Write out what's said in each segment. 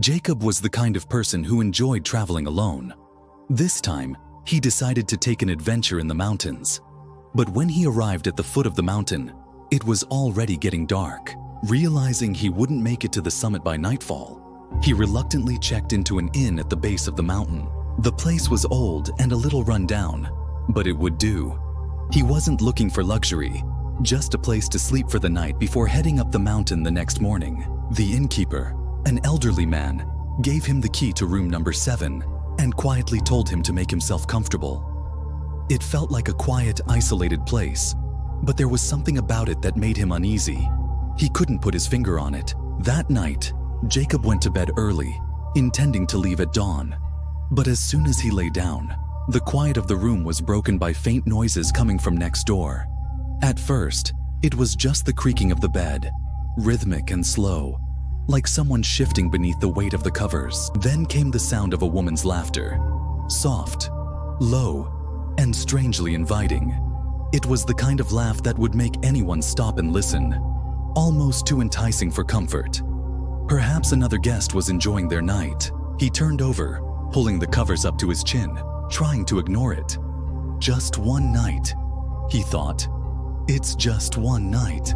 Jacob was the kind of person who enjoyed traveling alone. This time, he decided to take an adventure in the mountains. But when he arrived at the foot of the mountain, it was already getting dark. Realizing he wouldn't make it to the summit by nightfall, he reluctantly checked into an inn at the base of the mountain. The place was old and a little run down, but it would do. He wasn't looking for luxury, just a place to sleep for the night before heading up the mountain the next morning. The innkeeper, an elderly man, gave him the key to room number 7 and quietly told him to make himself comfortable. It felt like a quiet, isolated place, but there was something about it that made him uneasy. He couldn't put his finger on it. That night, Jacob went to bed early, intending to leave at dawn. But as soon as he lay down, the quiet of the room was broken by faint noises coming from next door. At first, it was just the creaking of the bed, rhythmic and slow, like someone shifting beneath the weight of the covers. Then came the sound of a woman's laughter, soft, low, and strangely inviting. It was the kind of laugh that would make anyone stop and listen, almost too enticing for comfort. Perhaps another guest was enjoying their night. He turned over, pulling the covers up to his chin, trying to ignore it. Just one night, he thought. It's just one night.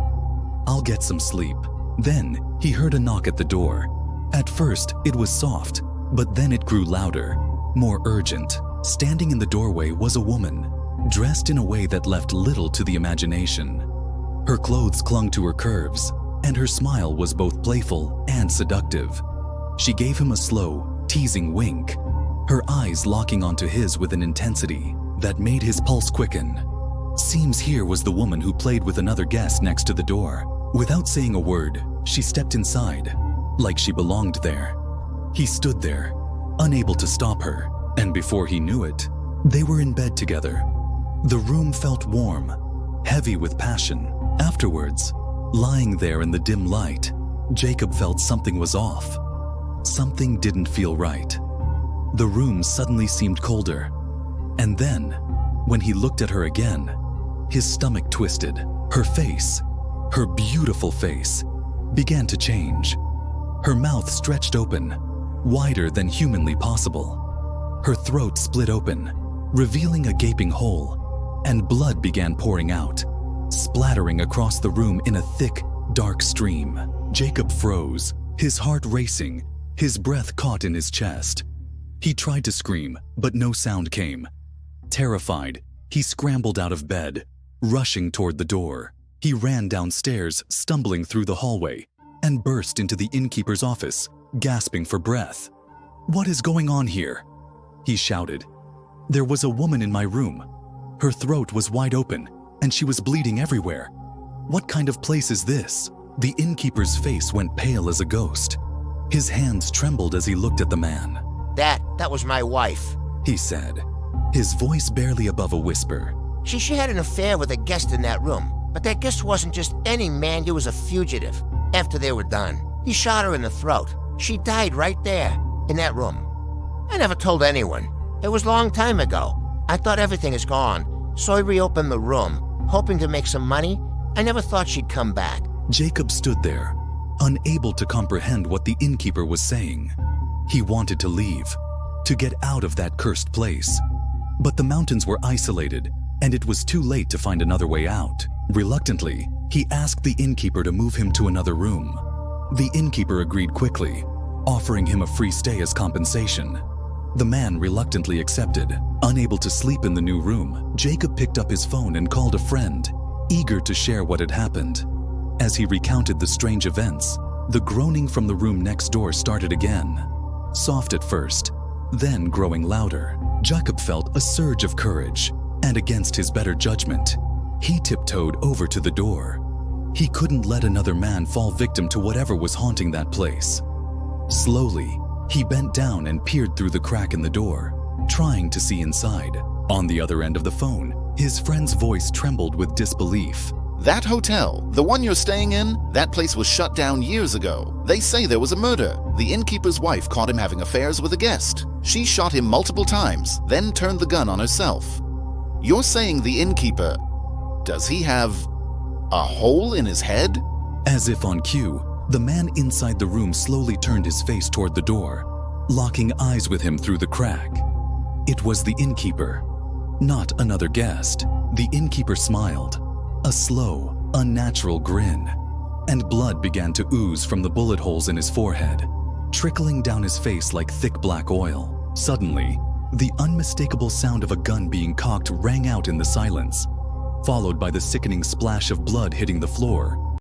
I'll get some sleep. Then he heard a knock at the door. At first, it was soft, but then it grew louder, more urgent. Standing in the doorway was a woman, dressed in a way that left little to the imagination. Her clothes clung to her curves, and her smile was both playful and seductive. She gave him a slow, teasing wink, her eyes locking onto his with an intensity that made his pulse quicken. Seems here was the woman who played with another guest next to the door. Without saying a word, she stepped inside, like she belonged there. He stood there, unable to stop her, and before he knew it, they were in bed together. The room felt warm, heavy with passion. Afterwards, lying there in the dim light, Jacob felt something was off. Something didn't feel right. The room suddenly seemed colder. And then, when he looked at her again, his stomach twisted. Her face, her beautiful face, began to change. Her mouth stretched open, wider than humanly possible. Her throat split open, revealing a gaping hole, and blood began pouring out, splattering across the room in a thick, dark stream. Jacob froze, his heart racing, his breath caught in his chest. He tried to scream, but no sound came. Terrified, he scrambled out of bed, rushing toward the door. He ran downstairs, stumbling through the hallway, and burst into the innkeeper's office, gasping for breath. "What is going on here?" he shouted. "There was a woman in my room. Her throat was wide open, and she was bleeding everywhere. What kind of place is this?" The innkeeper's face went pale as a ghost. His hands trembled as he looked at the man. That was my wife," he said, his voice barely above a whisper. She had an affair with a guest in that room, but that guest wasn't just any man, he was a fugitive. After they were done, he shot her in the throat. She died right there, in that room. I never told anyone. It was a long time ago. I thought everything is gone, so I reopened the room, hoping to make some money. I never thought she'd come back. Jacob stood there, unable to comprehend what the innkeeper was saying. He wanted to leave, to get out of that cursed place. But the mountains were isolated, and it was too late to find another way out. Reluctantly, he asked the innkeeper to move him to another room. The innkeeper agreed quickly, offering him a free stay as compensation. The man reluctantly accepted. Unable to sleep in the new room, Jacob picked up his phone and called a friend, eager to share what had happened. As he recounted the strange events, the groaning from the room next door started again. Soft at first, then growing louder. Jacob felt a surge of courage, and against his better judgment, he tiptoed over to the door. He couldn't let another man fall victim to whatever was haunting that place. Slowly, he bent down and peered through the crack in the door, trying to see inside. On the other end of the phone, his friend's voice trembled with disbelief. "That hotel, the one you're staying in, that place was shut down years ago. They say there was a murder. The innkeeper's wife caught him having affairs with a guest. She shot him multiple times, then turned the gun on herself. You're saying the innkeeper, does he have a hole in his head?" As if on cue, The man inside the room slowly turned his face toward the door, locking eyes with him through the crack. It was the innkeeper, not another guest. The innkeeper smiled, a slow, unnatural grin, and blood began to ooze from the bullet holes in his forehead, trickling down his face like thick black oil. Suddenly, the unmistakable sound of a gun being cocked rang out in the silence, followed by the sickening splash of blood hitting the floor.